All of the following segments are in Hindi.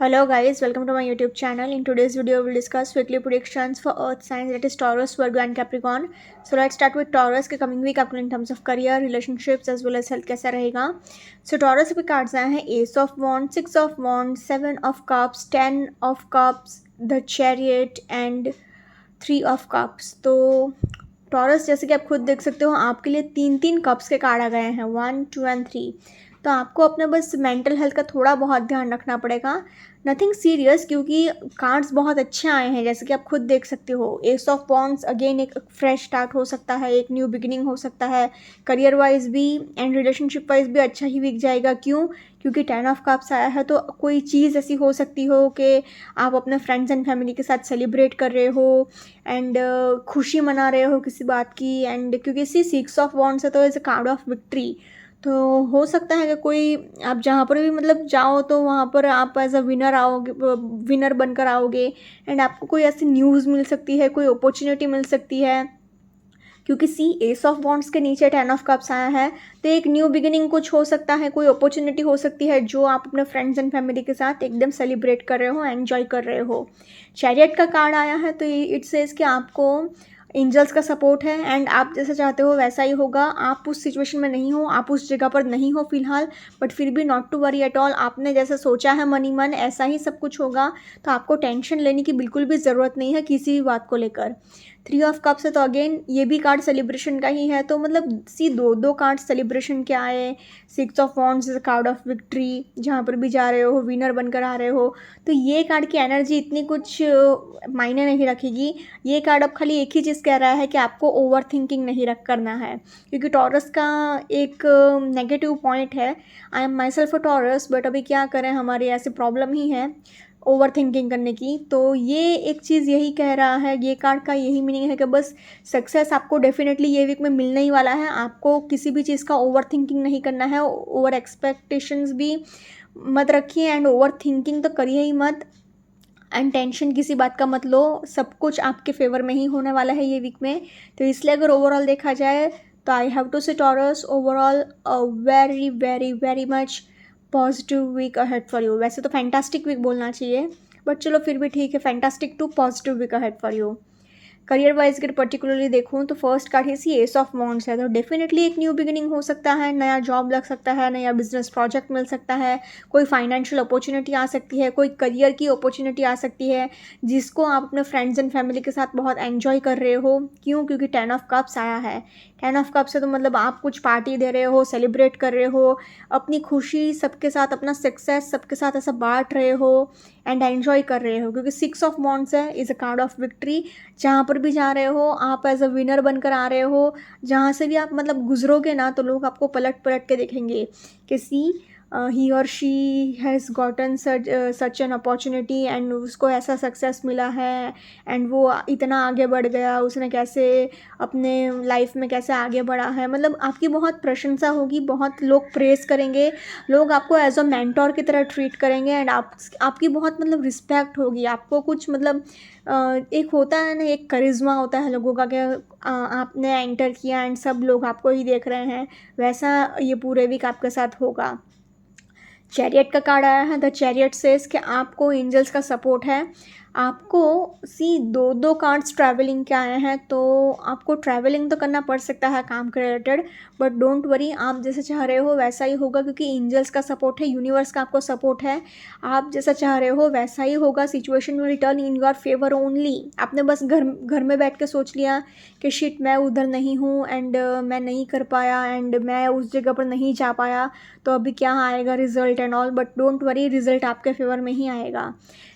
Hello guys, welcome to my YouTube channel. In today's video, we'll discuss weekly predictions for Earth signs, that is Taurus, Virgo and Capricorn. So let's start with Taurus के coming week आपको in terms of career, relationships as well as health कैसा रहेगा. So Taurus के cards आए हैं Ace of Wands, Six of Wands, Seven of Cups, Ten of Cups, the Chariot and Three of Cups. तो टॉरस जैसे कि आप खुद देख सकते हो आपके लिए तीन तीन कप्स के कार्ड आ गए हैं 1, 2 एंड 3. तो आपको अपने बस मेंटल हेल्थ का थोड़ा बहुत ध्यान रखना पड़ेगा. नथिंग सीरियस क्योंकि कार्ड्स बहुत अच्छे आए हैं जैसे कि आप खुद देख सकते हो. एस ऑफ वॉन्ड्स अगेन एक फ्रेश स्टार्ट हो सकता है, एक न्यू बिगिनिंग हो सकता है. करियर वाइज भी एंड रिलेशनशिप वाइज भी अच्छा ही वीक जाएगा. क्योंकि 10 ऑफ कप्स आया है तो कोई चीज़ ऐसी हो सकती हो कि आप अपने फ्रेंड्स एंड फैमिली के साथ सेलिब्रेट कर रहे हो एंड खुशी मना रहे हो किसी बात की. एंड क्योंकि इसी 6 ऑफ वॉन्ड्स है तो is a card of victory. तो हो सकता है कि कोई आप जहाँ पर भी मतलब जाओ तो वहाँ पर आप एज अ विनर आओगे, विनर बनकर आओगे. एंड आपको कोई ऐसी न्यूज़ मिल सकती है, कोई अपॉर्चुनिटी मिल सकती है. क्योंकि एस ऑफ वॉन्ड्स के नीचे 10 ऑफ कप्स आया है तो एक न्यू बिगिनिंग कुछ हो सकता है, कोई अपॉर्चुनिटी हो सकती है जो आप अपने फ्रेंड्स एंड फैमिली के साथ एकदम सेलिब्रेट कर रहे हो, एंजॉय कर रहे हो. चैरियट का कार्ड आया है तो इट सेज कि आपको एंजल्स का सपोर्ट है एंड आप जैसा चाहते हो वैसा ही होगा. आप उस सिचुएशन में नहीं हो, आप उस जगह पर नहीं हो फिलहाल, बट फिर भी not to worry at all. आपने जैसा सोचा है मन ही मन ऐसा ही सब कुछ होगा. तो आपको टेंशन लेने की बिल्कुल भी ज़रूरत नहीं है किसी भी बात को लेकर. 3 ऑफ कप्स है तो अगेन ये भी कार्ड सेलिब्रेशन का ही है. तो मतलब दो कार्ड सेलिब्रेशन के आए. 6 of wands is a card of victory, जहाँ पर भी जा रहे हो विनर बनकर आ रहे हो. तो ये कार्ड की एनर्जी इतनी कुछ मायने नहीं रखेगी. ये कार्ड अब खाली एक ही चीज़ कह रहा है कि आपको ओवर थिंकिंग नहीं करना है. क्योंकि टॉरस का एक नेगेटिव पॉइंट है. I am my self a Taurus, but अभी क्या करें, हमारी ऐसी प्रॉब्लम ही है ओवर थिंकिंग करने की. तो ये एक चीज़ यही कह रहा है, ये कार्ड का यही मीनिंग है कि बस सक्सेस आपको डेफिनेटली ये वीक में मिलने ही वाला है. आपको किसी भी चीज़ का ओवर थिंकिंग नहीं करना है, ओवर एक्सपेक्टेशंस भी मत रखिए एंड ओवर थिंकिंग तो करिए ही मत. एंड टेंशन किसी बात का मत लो, सब कुछ आपके फेवर में ही होने वाला है ये वीक में. तो इसलिए अगर ओवरऑल देखा जाए तो I have to say Taurus overall a very very very much positive week ahead for you. वैसे तो फैंटास्टिक वीक बोलना चाहिए, बट चलो फिर भी ठीक है, fantastic to positive week ahead for you. Career wise अगर पर्टिकुलरली देखूँ तो फर्स्ट कार्ड है एस ऑफ वॉन्ड्स है. तो डेफिनेटली एक न्यू बिगिनिंग हो सकता है, नया जॉब लग सकता है, नया बिजनेस प्रोजेक्ट मिल सकता है, कोई फाइनेंशियल अपॉर्चुनिटी आ सकती है, कोई करियर की अपॉर्चुनिटी आ सकती है जिसको आप अपने फ्रेंड्स एंड फैमिली के साथ बहुत एंजॉय कर रहे हो. क्योंकि 10 ऑफ कप्स आया है. 10 ऑफ कप्स है तो मतलब आप कुछ पार्टी दे रहे हो, सेलिब्रेट कर रहे हो, अपनी खुशी सबके साथ, अपना सक्सेस सबके साथ ऐसा बांट रहे हो एंड एन्जॉय कर रहे हो. क्योंकि 6 ऑफ वॉन्ड्स है is a card of victory. जहाँ पर भी जा रहे हो आप एज अ विनर बनकर आ रहे हो. जहाँ से भी आप मतलब गुजरोगे ना तो लोग आपको पलट पलट के देखेंगे कि ही और she has gotten such an opportunity and उसको ऐसा सक्सेस मिला है एंड वो इतना आगे बढ़ गया, उसने कैसे अपने लाइफ में कैसे आगे बढ़ा है. मतलब आपकी बहुत प्रशंसा होगी, बहुत लोग प्रेस करेंगे, लोग आपको एज अ मेंटोर की तरह ट्रीट करेंगे एंड आपकी बहुत मतलब रिस्पेक्ट होगी. आपको कुछ मतलब एक होता है ना, एक करिश्मा होता है लोगों का कि आपने एंटर किया एंड सब लोग आपको ही देख रहे हैं. वैसा ये पूरे वीक आपके साथ होगा. चैरियट का कार्ड आया है. द चैरियट सेज कि आपको एंजल्स का सपोर्ट है. आपको दो कार्ड्स ट्रैवलिंग के आए हैं तो आपको ट्रैवलिंग तो करना पड़ सकता है काम के रिलेटेड, बट डोंट वरी, आप जैसा चाह रहे हो वैसा ही होगा. क्योंकि एंजल्स का सपोर्ट है, यूनिवर्स का आपको सपोर्ट है. आप जैसा चाह रहे हो वैसा ही होगा. Situation will turn in your favour only. आपने बस घर में बैठ के सोच लिया कि शिट मैं उधर नहीं हूँ एंड मैं नहीं कर पाया एंड मैं उस जगह पर नहीं जा पाया, तो अभी क्या आएगा result and all. But don't worry, result आपके फेवर में ही आएगा.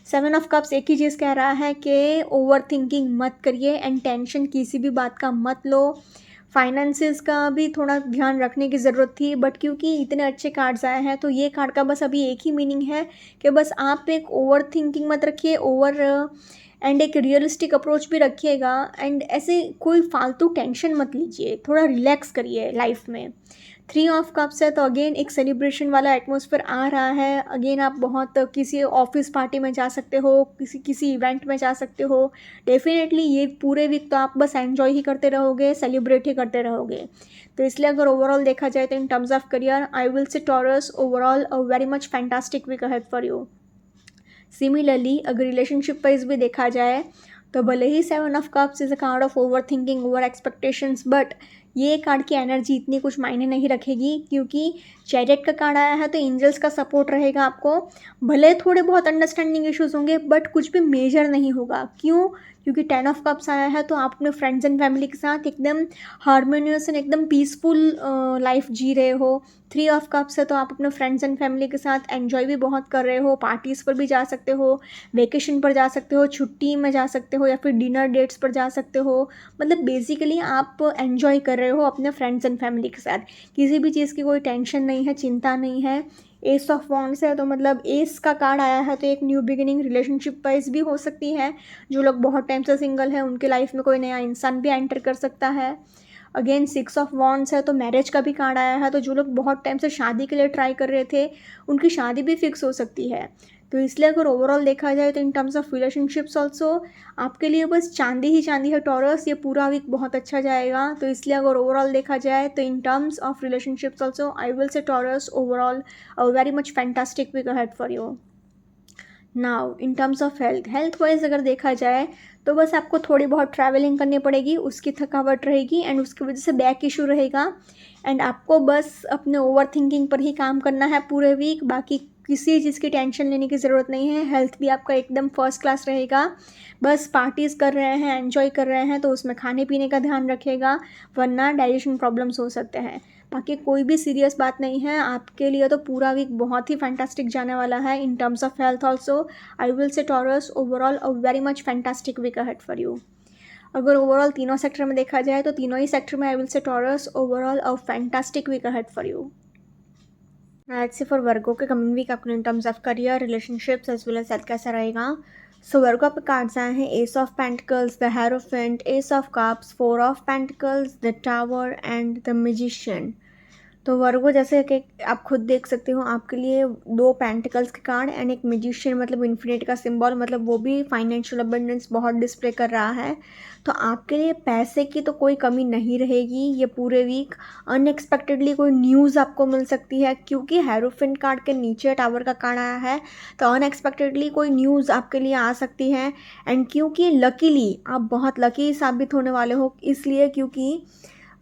7 ऑफ कप्स एक ही चीज़ कह रहा है कि ओवर थिंकिंग मत करिए एंड टेंशन किसी भी बात का मत लो. फाइनेंसेस का भी थोड़ा ध्यान रखने की ज़रूरत थी, बट क्योंकि इतने अच्छे कार्ड्स आए हैं तो ये कार्ड का बस अभी एक ही मीनिंग है कि बस आप एक ओवर थिंकिंग मत रखिए, एंड एक रियलिस्टिक अप्रोच भी रखिएगा एंड ऐसे कोई फालतू टेंशन मत लीजिए, थोड़ा रिलैक्स करिए लाइफ में. 3 ऑफ कप्स है तो अगेन एक सेलिब्रेशन वाला एटमॉस्फेयर आ रहा है. अगेन आप बहुत किसी ऑफिस पार्टी में जा सकते हो, किसी इवेंट में जा सकते हो. डेफिनेटली ये पूरे वीक तो आप बस एंजॉय ही करते रहोगे, सेलिब्रेट ही करते रहोगे. तो इसलिए अगर ओवरऑल देखा जाए तो in terms of career I will say Taurus overall a very much fantastic week ahead for you. Similarly अगर रिलेशनशिप वाइज भी देखा जाए तो भले ही 7 of cups is a card of overthinking, over expectations, but ये कार्ड की एनर्जी इतनी कुछ मायने नहीं रखेगी क्योंकि चैरियट का कार्ड आया है तो एंजल्स का सपोर्ट रहेगा आपको। भले थोड़े बहुत अंडरस्टैंडिंग इश्यूज होंगे बट कुछ भी मेजर नहीं होगा। क्यों? क्योंकि 10 ऑफ कप्स आया है तो आप अपने फ्रेंड्स एंड फैमिली के साथ एकदम हारमोनियस एंड एकदम पीसफुल लाइफ जी रहे हो। 3 ऑफ कप्स है तो आप अपने फ्रेंड्स एंड फैमिली के साथ एंजॉय भी बहुत कर रहे हो, पार्टीज़ पर भी जा सकते हो, वेकेशन पर जा सकते हो, छुट्टी में जा सकते हो या फिर डिनर डेट्स पर जा सकते हो। मतलब बेसिकली आप एंजॉय कर रहे हो अपने फ्रेंड्स एंड फैमिली के साथ। किसी भी चीज़ की कोई टेंशन नहीं है, चिंता नहीं है। एस ऑफ वॉन्ड्स है तो मतलब एस का कार्ड आया है तो एक न्यू बिगिनिंग रिलेशनशिप वाइज भी हो सकती है। जो लोग बहुत टाइम से सिंगल है उनके लाइफ में कोई नया इंसान भी एंटर कर सकता है। अगेन 6 ऑफ वॉन्ड्स है तो मैरिज का भी कार्ड आया है तो जो लोग बहुत टाइम से शादी के लिए ट्राई कर रहे थे उनकी शादी भी फिक्स हो सकती है। तो इसलिए अगर ओवरऑल देखा जाए तो in terms of relationships also आपके लिए बस चांदी ही चांदी है टॉरस, ये पूरा वीक बहुत अच्छा जाएगा। तो इसलिए अगर ओवरऑल देखा जाए तो in terms of relationships also I will say Taurus overall a very much fantastic week ahead for you. Now in terms of health wise अगर देखा जाए तो बस आपको थोड़ी बहुत ट्रैवलिंग करनी पड़ेगी, उसकी थकावट रहेगी एंड उसकी वजह से बैक इशू रहेगा एंड आपको बस अपने ओवर थिंकिंग पर ही काम करना है पूरे वीक। बाकी किसी चीज़ की टेंशन लेने की ज़रूरत नहीं है। हेल्थ भी आपका एकदम फर्स्ट क्लास रहेगा। बस पार्टीज़ कर रहे हैं, एंजॉय कर रहे हैं तो उसमें खाने पीने का ध्यान रखिएगा वरना डाइजेशन प्रॉब्लम्स हो सकते हैं। बाकी कोई भी सीरियस बात नहीं है, आपके लिए तो पूरा वीक बहुत ही फैंटास्टिक जाने वाला है। In terms of health also I will say Taurus overall a very much fantastic week ahead for you. अगर ओवरऑल तीनों सेक्टर में देखा जाए तो तीनों ही सेक्टर में I will say Taurus overall a fantastic week ahead for you. Let's say for Virgo के कमिंग वीक आपको in terms of career, relationships as well as health कैसा रहेगा। सो वर्गो पे कार्ड्स आए हैं S of pentacles, the hierophant, S of cups, 4 of pentacles, the tower and the magician. तो वर्गो जैसे कि आप खुद देख सकते हो आपके लिए 2 पेंटिकल्स के कार्ड एंड एक मैजिशियन मतलब इन्फिनिटी का सिंबल, मतलब वो भी फाइनेंशियल अबंडेंस बहुत डिस्प्ले कर रहा है। तो आपके लिए पैसे की तो कोई कमी नहीं रहेगी ये पूरे वीक। अनएक्सपेक्टेडली कोई न्यूज़ आपको मिल सकती है क्योंकि हेरोफेंट कार्ड के नीचे टावर का कार्ड आया है तो अनएक्सपेक्टेडली कोई न्यूज़ आपके लिए आ सकती है। एंड क्योंकि लकीली आप बहुत लकी साबित होने वाले हो इसलिए क्योंकि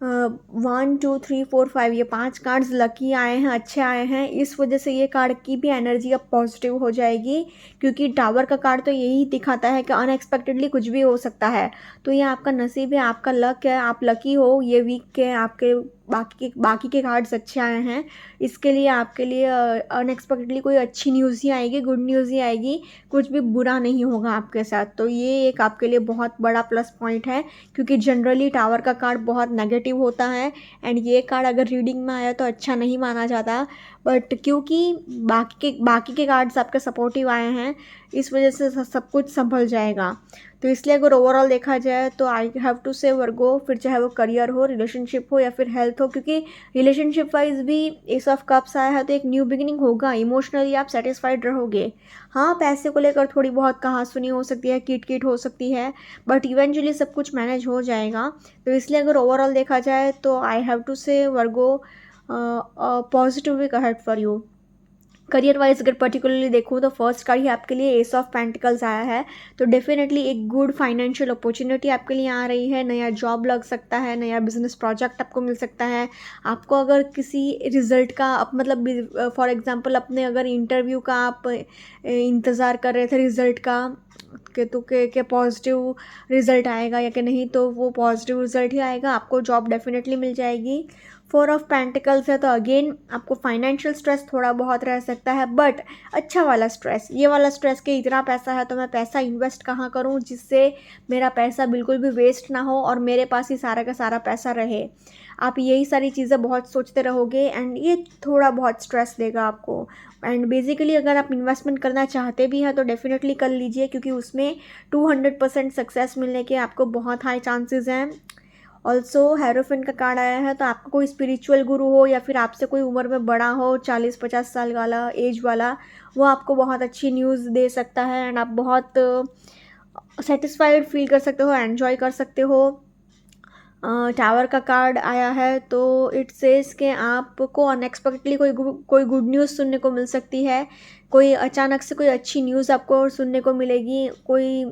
1 2 3 4 5 ये 5 कार्ड्स लकी आए हैं, अच्छे आए हैं। इस वजह से ये कार्ड की भी एनर्जी अब पॉजिटिव हो जाएगी क्योंकि टावर का कार्ड तो यही दिखाता है कि अनएक्सपेक्टेडली कुछ भी हो सकता है। तो ये आपका नसीब है, आपका लक है, आप लकी हो ये वीक के। आपके बाकी के कार्ड्स अच्छे आए हैं इसके लिए आपके लिए अनएक्सपेक्टेडली कोई अच्छी न्यूज़ ही आएगी, गुड न्यूज़ ही आएगी, कुछ भी बुरा नहीं होगा आपके साथ। तो ये एक आपके लिए बहुत बड़ा प्लस पॉइंट है क्योंकि जनरली टावर का कार्ड बहुत नेगेटिव होता है एंड ये कार्ड अगर रीडिंग में आया तो अच्छा नहीं माना जाता। बट क्योंकि बाकी के कार्ड्स आपके सपोर्टिव आए हैं इस वजह से सब कुछ संभल जाएगा। तो इसलिए अगर ओवरऑल देखा जाए तो आई हैव टू से वर्गो, फिर चाहे वो करियर हो, रिलेशनशिप हो या फिर हेल्थ हो, क्योंकि रिलेशनशिप वाइज भी एस ऑफ कप्स आया है तो एक न्यू बिगिनिंग होगा। इमोशनली आप सेटिस्फाइड रहोगे। हाँ, पैसे को लेकर थोड़ी बहुत कहासुनी हो सकती है, कीट कीट हो सकती है, बट इवेंचुअली सब कुछ मैनेज हो जाएगा। तो इसलिए अगर ओवरऑल देखा जाए तो I have to say Virgo positive week ahead for you. Career wise अगर पर्टिकुलरली देखूँ तो फर्स्ट कार्ड ही आपके लिए एस ऑफ पेंटिकल्स आया है तो डेफिनेटली एक गुड फाइनेंशियल अपॉर्चुनिटी आपके लिए आ रही है। नया जॉब लग सकता है, नया बिजनेस प्रोजेक्ट आपको मिल सकता है। आपको अगर किसी रिजल्ट का मतलब फॉर एग्जांपल अपने अगर इंटरव्यू का आप इंतज़ार कर रहे थे रिजल्ट का के पॉजिटिव रिजल्ट आएगा या कि नहीं, तो वो पॉजिटिव रिजल्ट ही आएगा, आपको जॉब डेफिनेटली मिल जाएगी। 4 ऑफ पेंटिकल्स है तो अगेन आपको फाइनेंशियल स्ट्रेस थोड़ा बहुत रह सकता है बट अच्छा वाला स्ट्रेस, ये वाला स्ट्रेस कि इतना पैसा है तो मैं पैसा इन्वेस्ट कहाँ करूँ जिससे मेरा पैसा बिल्कुल भी वेस्ट ना हो और मेरे पास ही सारा का सारा पैसा रहे। आप यही सारी चीज़ें बहुत सोचते रहोगे एंड ये थोड़ा बहुत स्ट्रेस देगा आपको। एंड बेसिकली अगर आप इन्वेस्टमेंट करना चाहते भी हैं तो डेफिनेटली कर लीजिए क्योंकि उसमें 200% सक्सेस मिलने के आपको बहुत हाई चांसेस हैं। ऑल्सो हेरोफिन का कार्ड आया है तो आपका कोई स्पिरिचुअल गुरु हो या फिर आपसे कोई उम्र में बड़ा हो, 40-50 साल वाला एज वाला, वो आपको बहुत अच्छी न्यूज़ दे सकता है एंड आप बहुत सेटिस्फाइड फील कर सकते हो, एन्जॉय कर सकते हो। टावर का कार्ड आया है तो इट सेज कि आपको अनएक्सपेक्टेडली कोई गुड न्यूज़ सुनने को मिल सकती है, कोई अचानक से कोई अच्छी न्यूज़ आपको सुनने को मिलेगी। कोई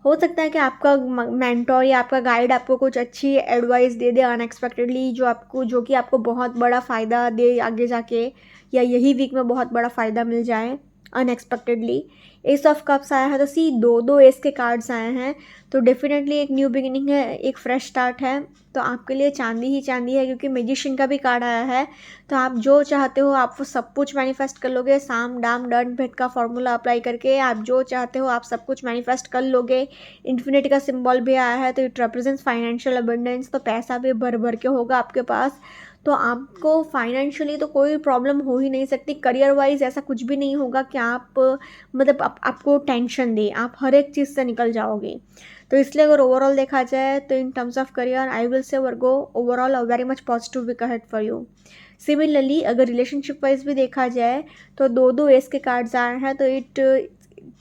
हो सकता है कि आपका मेंटोर या आपका गाइड आपको कुछ अच्छी एडवाइस दे दे अनएक्सपेक्टेडली, जो कि आपको बहुत बड़ा फ़ायदा दे आगे जाके, या यही वीक में बहुत बड़ा फ़ायदा मिल जाए अनएक्सपेक्टेडली। एस ऑफ कप्स आया है तो सी दो एस के कार्ड्स आए हैं, तो डेफिनेटली एक न्यू बिगिनिंग है, एक फ्रेश स्टार्ट है। तो आपके लिए चांदी ही चांदी है, क्योंकि मैजिशियन का भी कार्ड आया है। तो आप जो चाहते हो आप वो सब कुछ मैनिफेस्ट कर लोगे। साम दाम दंड भेद का फॉर्मूला अप्लाई करके आप जो चाहते हो आप सब कुछ मैनिफेस्ट कर लोगे। इन्फिनिटी का सिंबल भी आया है तो इट रिप्रेजेंट्स फाइनेंशियल अबंडेंस, तो पैसा भी भर भर के होगा आपके पास। तो आपको फाइनेंशियली तो कोई प्रॉब्लम हो ही नहीं सकती। करियर वाइज ऐसा कुछ भी नहीं होगा कि आप मतलब आपको टेंशन दे, आप हर एक चीज़ से निकल जाओगे। तो इसलिए अगर ओवरऑल देखा जाए तो in terms of career I will say Virgo overall a very much positive week ahead for you. Similarly अगर रिलेशनशिप वाइज भी देखा जाए तो दो एस के कार्ड्स आए हैं, तो इट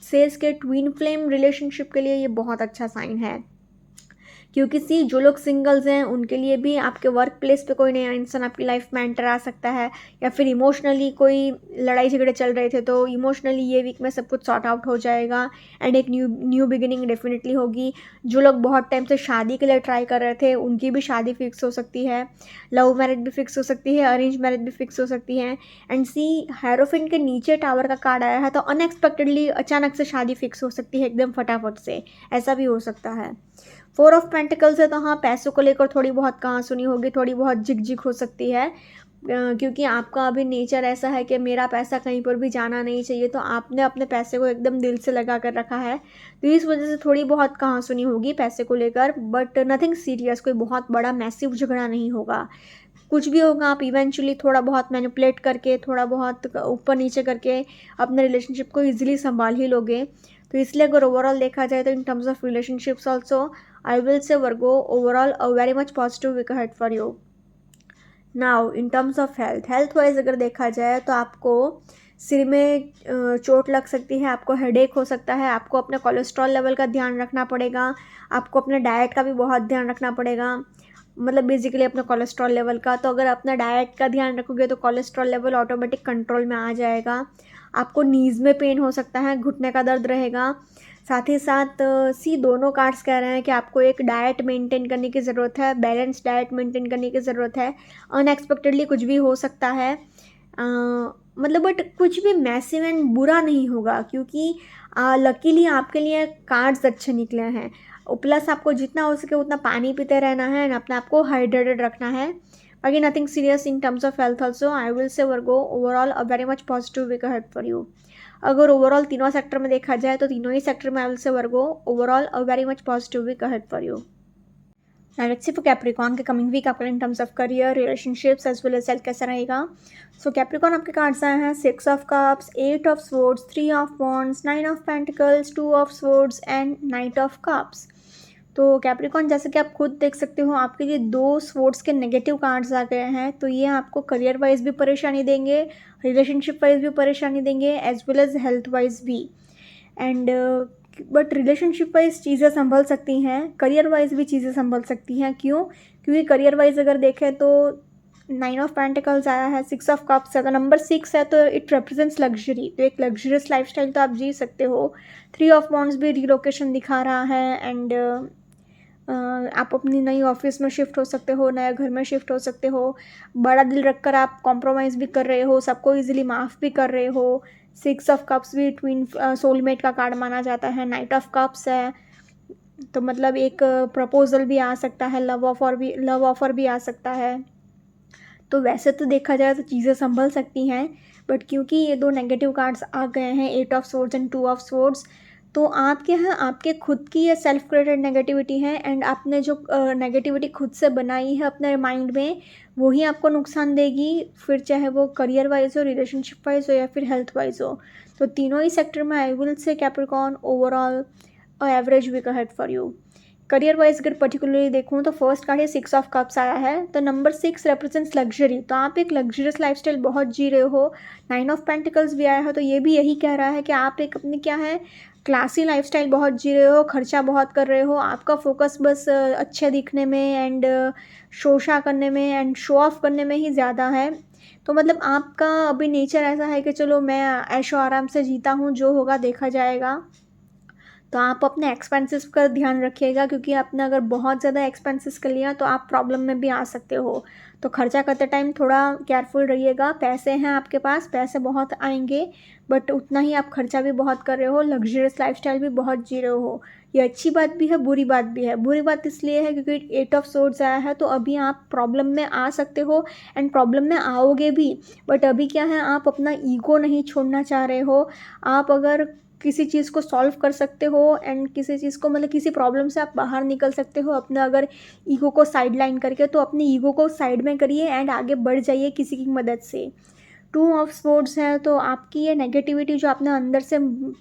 सेल्स के ट्विन फ्लेम रिलेशनशिप के लिए ये बहुत अच्छा साइन है। क्योंकि सी जो लोग सिंगल्स हैं उनके लिए भी आपके वर्क प्लेस पे कोई नया इंसान आपकी लाइफ में एंटर आ सकता है, या फिर इमोशनली कोई लड़ाई झगड़े चल रहे थे तो इमोशनली ये वीक में सब कुछ सॉर्ट आउट हो जाएगा एंड एक न्यू बिगिनिंग डेफिनेटली होगी। जो लोग बहुत टाइम से शादी के लिए ट्राई कर रहे थे उनकी भी शादी फिक्स हो सकती है, लव मैरिज भी फिक्स हो सकती है, अरेंज मैरिज भी फिक्स हो सकती है। एंड सी हेरोफिन के नीचे टावर का कार्ड आया है तो अनएक्सपेक्टेडली अचानक से शादी फिक्स हो सकती है एकदम फटाफट से, ऐसा भी हो सकता है। 4 ऑफ पेंटिकल्स है तो हाँ पैसों को लेकर थोड़ी बहुत कहासुनी होगी, थोड़ी बहुत झिकझिक हो सकती है, क्योंकि आपका अभी नेचर ऐसा है कि मेरा पैसा कहीं पर भी जाना नहीं चाहिए, तो आपने अपने पैसे को एकदम दिल से लगा कर रखा है। तो इस वजह से थोड़ी बहुत कहासुनी होगी पैसे को लेकर, बट नथिंग सीरियस, कोई बहुत बड़ा मैसिव झगड़ा नहीं होगा। कुछ भी होगा आप इवेंचुअली थोड़ा बहुत मैनिपुलेट करके, थोड़ा बहुत ऊपर नीचे करके अपने रिलेशनशिप को ईजिली संभाल ही लोगे। तो इसलिए अगर ओवरऑल देखा जाए तो in terms of relationships also I will say Virgo overall a very much positive week ahead for you. Now in terms of health wise अगर देखा जाए तो आपको सिर में चोट लग सकती है, आपको हेडेक हो सकता है, आपको अपने कोलेस्ट्रॉल लेवल का ध्यान रखना पड़ेगा, आपको अपने डाइट का भी बहुत ध्यान रखना पड़ेगा, मतलब बेसिकली अपने कोलेस्ट्रॉल लेवल का। तो अगर अपना डाइट का ध्यान रखोगे तो कोलेस्ट्रॉल लेवल ऑटोमेटिक कंट्रोल में आ जाएगा। आपको नीज़ में पेन हो सकता है, घुटने का दर्द रहेगा। साथ ही साथ सी दोनों कार्ड्स कह रहे हैं कि आपको एक डाइट मेंटेन करने की ज़रूरत है, बैलेंस डाइट मेंटेन करने की ज़रूरत है। अनएक्सपेक्टेडली कुछ भी हो सकता है, मतलब बट कुछ भी मैसिव एंड बुरा नहीं होगा, क्योंकि लकीली आपके लिए कार्ड्स अच्छे निकले हैं। प्लस आपको जितना हो सके उतना पानी पीते रहना है एंड अपने आप को हाइड्रेटेड रखना है। बाकी nothing serious in terms of health also I will say Virgo overall a very much positive week ahead for you. अगर ओवरऑल तीनों सेक्टर में देखा जाए तो तीनों ही सेक्टर में I will say Virgo overall a very much positive week ahead for you. Now let's see for Capricorn के कमिंग वीक आपका in terms of career, relationships as well as health कैसा रहेगा। सो कैप्रिकॉन आपके कार्ड्स आए हैं 6 of cups, 8 of swords, 3 of wands, 9 of pentacles, 2 of swords and knight of cups. तो कैप्रिकॉन जैसे कि आप खुद देख सकते हो आपके लिए 2 स्वॉर्ड्स के नेगेटिव कार्ड्स आ गए हैं, तो ये आपको करियर वाइज भी परेशानी देंगे, रिलेशनशिप वाइज भी परेशानी देंगे, as well as health wise भी। एंड बट रिलेशनशिप वाइज चीज़ें संभल सकती हैं, करियर वाइज भी चीज़ें संभल सकती हैं। क्यों? क्योंकि करियर वाइज अगर देखें तो 9 ऑफ पेंटिकल्स आया है, 6 ऑफ कप्स है, तो नंबर 6 है तो इट रिप्रेजेंट्स लग्जरी, तो एक लग्जरियस लाइफस्टाइल तो आप जी सकते हो। 3 ऑफ वॉन्ड्स भी रिलोकेशन दिखा रहा है एंड आप अपनी नई ऑफिस में शिफ्ट हो सकते हो, नए घर में शिफ्ट हो सकते हो, बड़ा दिल रखकर आप कॉम्प्रोमाइज़ भी कर रहे हो, सबको इजीली माफ़ भी कर रहे हो। 6 ऑफ कप्स भी ट्विन सोलमेट का कार्ड माना जाता है। नाइट ऑफ कप्स है तो मतलब एक प्रपोजल भी आ सकता है, लव ऑफर भी आ सकता है। तो वैसे तो देखा जाए तो चीज़ें संभल सकती हैं, बट क्योंकि ये 2 नेगेटिव कार्ड्स आ गए हैं 8 of swords and 2 of swords, तो आपके यहाँ आपके खुद की ये सेल्फ क्रिएटेड नेगेटिविटी है एंड आपने जो नेगेटिविटी खुद से बनाई है अपने माइंड में वही आपको नुकसान देगी, फिर चाहे वो करियर वाइज हो, रिलेशनशिप वाइज हो या फिर हेल्थ वाइज हो। तो तीनों ही सेक्टर में I will say Capricorn overall average week ahead for you. Career wise अगर पर्टिकुलरली देखूँ तो फर्स्ट कार्ड है 6 ऑफ कप्स आया है, तो नंबर 6 रिप्रेजेंट्स लग्जरी, तो आप एक लग्जरियस लाइफस्टाइल बहुत जी रहे हो। 9 ऑफ पेंटिकल्स भी आया है, तो ये भी यही कह रहा है कि आप एक अपनी क्या है क्लासी लाइफस्टाइल बहुत जी रहे हो, खर्चा बहुत कर रहे हो, आपका फोकस बस अच्छे दिखने में एंड शोशा करने में एंड शो ऑफ करने में ही ज़्यादा है। तो मतलब आपका अभी नेचर ऐसा है कि चलो मैं ऐशो आराम से जीता हूँ, जो होगा देखा जाएगा। तो आप अपने एक्सपेंसेस का ध्यान रखिएगा, क्योंकि आपने अगर बहुत ज़्यादा एक्सपेंसेस कर लिया तो आप प्रॉब्लम में भी आ सकते हो। तो खर्चा करते टाइम थोड़ा केयरफुल रहिएगा। पैसे हैं आपके पास, पैसे बहुत आएंगे, बट उतना ही आप खर्चा भी बहुत कर रहे हो, लग्जरियस लाइफस्टाइल भी बहुत जी रहे हो। ये अच्छी बात भी है, बुरी बात भी है। बुरी बात इसलिए है क्योंकि 8 ऑफ सोर्ड्स आया है, तो अभी आप प्रॉब्लम में आ सकते हो एंड प्रॉब्लम में आओगे भी। बट अभी क्या है, आप अपना ईगो नहीं छोड़ना चाह रहे हो। आप अगर किसी चीज़ को सॉल्व कर सकते हो एंड किसी चीज़ को मतलब किसी प्रॉब्लम से आप बाहर निकल सकते हो अपना अगर ईगो को साइड लाइन करके, तो अपने ईगो को साइड में करिए एंड आगे बढ़ जाइए किसी की मदद से। 2 ऑफ स्वॉर्ड्स है, तो आपकी ये नेगेटिविटी जो आपने अंदर से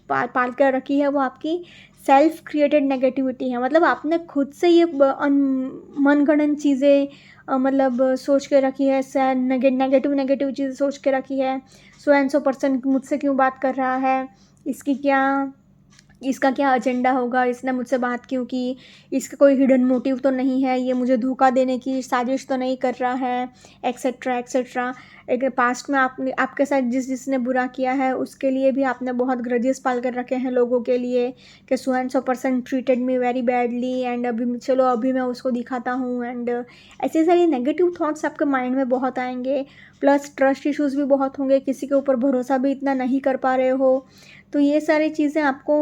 पाल कर रखी है, वो आपकी सेल्फ क्रिएटेड नेगेटिविटी है। मतलब आपने खुद से ये मनगढ़ंत चीज़ें मतलब सोच के रखी है, नेगेटिव नेगेटिव चीज़ें सोच के रखी है। सो एंड सो पर्सन मुझसे क्यों बात कर रहा है, इसका क्या एजेंडा होगा, इसने मुझसे बात क्यों की, इसका कोई हिडन मोटिव तो नहीं है, ये मुझे धोखा देने की साजिश तो नहीं कर रहा है, एक्सेट्रा एक्सेट्रा। एक पास्ट में आपने आपके साथ जिसने बुरा किया है उसके लिए भी आपने बहुत ग्रजेस पाल कर रखे हैं लोगों के लिए, कि so and so person treated me very badly and अभी मैं उसको दिखाता हूँ एंड ऐसे सारी नेगेटिव थॉट्स आपके माइंड में बहुत आएंगे। प्लस ट्रस्ट इश्यूज़ भी बहुत होंगे, किसी के ऊपर भरोसा भी इतना नहीं कर पा रहे हो। तो ये सारी चीज़ें आपको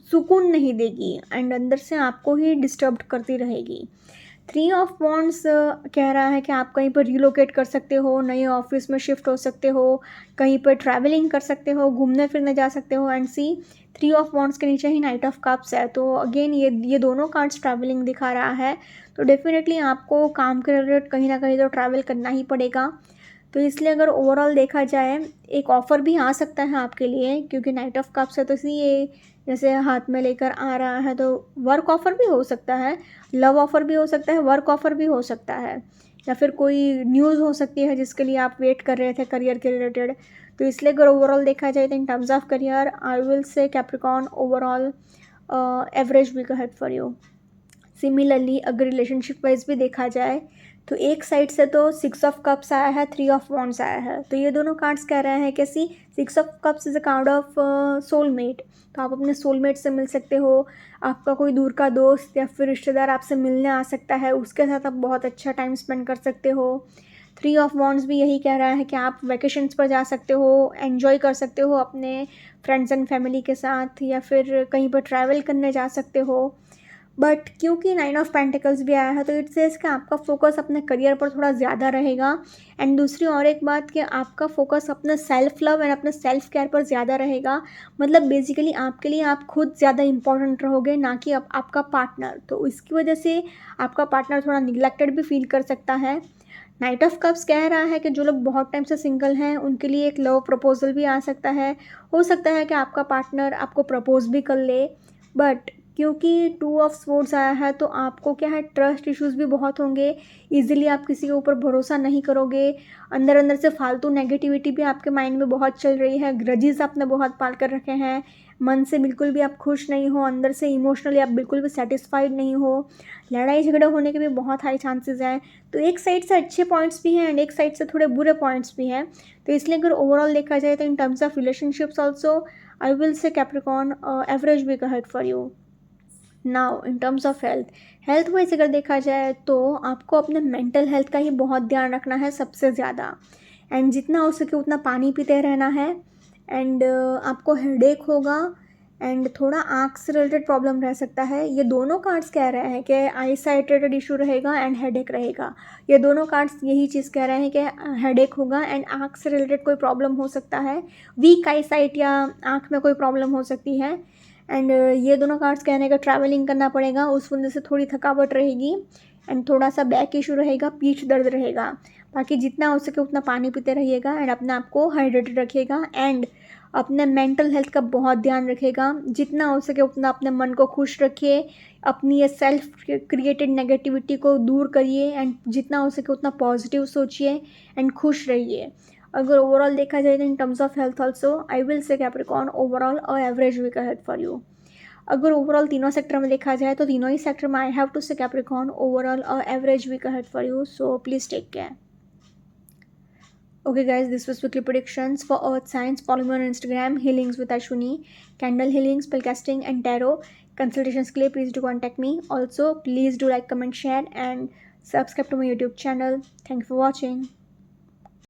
सुकून नहीं देगी एंड अंदर से आपको ही डिस्टर्ब करती रहेगी। 3 ऑफ वॉन्ड्स कह रहा है कि आप कहीं पर रिलोकेट कर सकते हो, नए ऑफिस में शिफ्ट हो सकते हो, कहीं पर ट्रैवलिंग कर सकते हो, घूमने फिरने जा सकते हो। एंड सी 3 ऑफ वॉन्ड्स के नीचे ही नाइट ऑफ कप्स है, तो अगेन ये दोनों कार्ड्स ट्रैवलिंग दिखा रहा है। तो डेफिनेटली आपको काम के रिलेटेड कहीं ना कहीं तो ट्रैवल करना ही पड़ेगा। तो इसलिए अगर ओवरऑल देखा जाए, एक ऑफ़र भी आ सकता है आपके लिए, क्योंकि नाइट ऑफ कप्स है, तो इसलिए जैसे हाथ में लेकर आ रहा है, तो वर्क ऑफ़र भी हो सकता है, लव ऑफ़र भी हो सकता है, वर्क ऑफ़र भी हो सकता है, या फिर कोई न्यूज़ हो सकती है जिसके लिए आप वेट कर रहे थे करियर के रिलेटेड। तो इसलिए अगर ओवरऑल देखा जाए तो in terms of career I will say Capricorn overall average week ahead for you. Similarly अगर रिलेशनशिप वाइज भी देखा जाए, तो एक साइड से तो 6 ऑफ कप्स आया है, 3 ऑफ वॉन्ड्स आया है, तो ये दोनों कार्ड्स कह रहे हैं कि 6 of cups is a card of soulmate. तो आप अपने सोलमेट से मिल सकते हो, आपका कोई दूर का दोस्त या फिर रिश्तेदार आपसे मिलने आ सकता है, उसके साथ आप बहुत अच्छा टाइम स्पेंड कर सकते हो। 3 ऑफ वॉन्ड्स भी यही कह रहा है कि आप वैकेशंस पर जा सकते हो, एन्जॉय कर सकते हो अपने फ्रेंड्स एंड फैमिली के साथ, या फिर कहीं पर ट्रैवल करने जा सकते हो। बट क्योंकि 9 ऑफ पेंटिकल्स भी आया है, तो इट सेज कि आपका फोकस अपने करियर पर थोड़ा ज़्यादा रहेगा। एंड दूसरी और एक बात कि आपका फोकस अपने सेल्फ लव एंड अपने सेल्फ केयर पर ज़्यादा रहेगा। मतलब बेसिकली आपके लिए आप खुद ज़्यादा इंपॉर्टेंट रहोगे, ना कि आपका पार्टनर। तो इसकी वजह से आपका पार्टनर थोड़ा निगलेक्टेड भी फील कर सकता है। नाइट ऑफ कप्स कह रहा है कि जो लोग बहुत टाइम से सिंगल हैं उनके लिए एक लव प्रपोजल भी आ सकता है। हो सकता है कि आपका पार्टनर आपको प्रपोज भी कर ले, बट क्योंकि 2 ऑफ स्वॉर्ड्स आया है, तो आपको क्या है ट्रस्ट इश्यूज़ भी बहुत होंगे। ईज़िली आप किसी के ऊपर भरोसा नहीं करोगे। अंदर अंदर से फालतू नेगेटिविटी भी आपके माइंड में बहुत चल रही है। ग्रजेस आपने बहुत पाल कर रखे हैं। मन से बिल्कुल भी आप खुश नहीं हो, अंदर से इमोशनली आप बिल्कुल भी सेटिस्फाइड नहीं हो। लड़ाई झगड़े होने के भी बहुत हाई चांसेस हैं। तो एक साइड से अच्छे पॉइंट्स भी हैं एंड एक साइड से थोड़े बुरे पॉइंट्स भी हैं। तो इसलिए अगर ओवरऑल देखा जाए तो in terms of relationships also I will say Capricorn average week ahead for you. Now in terms of health wise अगर देखा जाए तो आपको अपने मेंटल हेल्थ का ही बहुत ध्यान रखना है सबसे ज़्यादा। एंड जितना हो सके उतना पानी पीते रहना है। एंड आपको हेडेक होगा एंड थोड़ा आँख से रिलेटेड प्रॉब्लम रह सकता है। ये दोनों कार्ड्स कह रहे हैं कि आई साइट रिलेटेड इशू रहेगा एंड हेडेक रहेगा। ये दोनों कार्ड्स यही चीज़ कह रहे हैं कि हेडेक होगा एंड आँख से रिलेटेड कोई प्रॉब्लम हो सकता है, वीक आई साइट या आँख में कोई प्रॉब्लम हो सकती है। एंड ये दोनों कार्ड्स कहने का ट्रैवलिंग करना पड़ेगा, उस वजह से थोड़ी थकावट रहेगी एंड थोड़ा सा बैक इशू रहेगा, पीठ दर्द रहेगा। बाकी जितना हो सके उतना पानी पीते रहिएगा एंड अपने आप को हाइड्रेटेड रखिएगा। एंड अपने मेंटल हेल्थ का बहुत ध्यान रखिएगा, जितना हो सके उतना अपने मन को खुश रखिए, अपनी ये सेल्फ क्रिएटेड नेगेटिविटी को दूर करिए एंड जितना हो सके उतना पॉजिटिव सोचिए एंड खुश रहिए। अगर ओवरऑल देखा जाए तो in terms of health also I will say Capricorn overall a average week ahead for you. अगर ओवरऑल तीनों सेक्टर में देखा जाए तो तीनों ही सेक्टर में I have to say Capricorn overall a average week ahead for you, so please take care. Okay guys, this was weekly predictions for earth signs. Follow me on Instagram, healings with Ashwini, candle healing, spellcasting and tarot consultations के लिए please do contact me. Also please do like, comment, share and subscribe to my YouTube channel. Thank you for watching.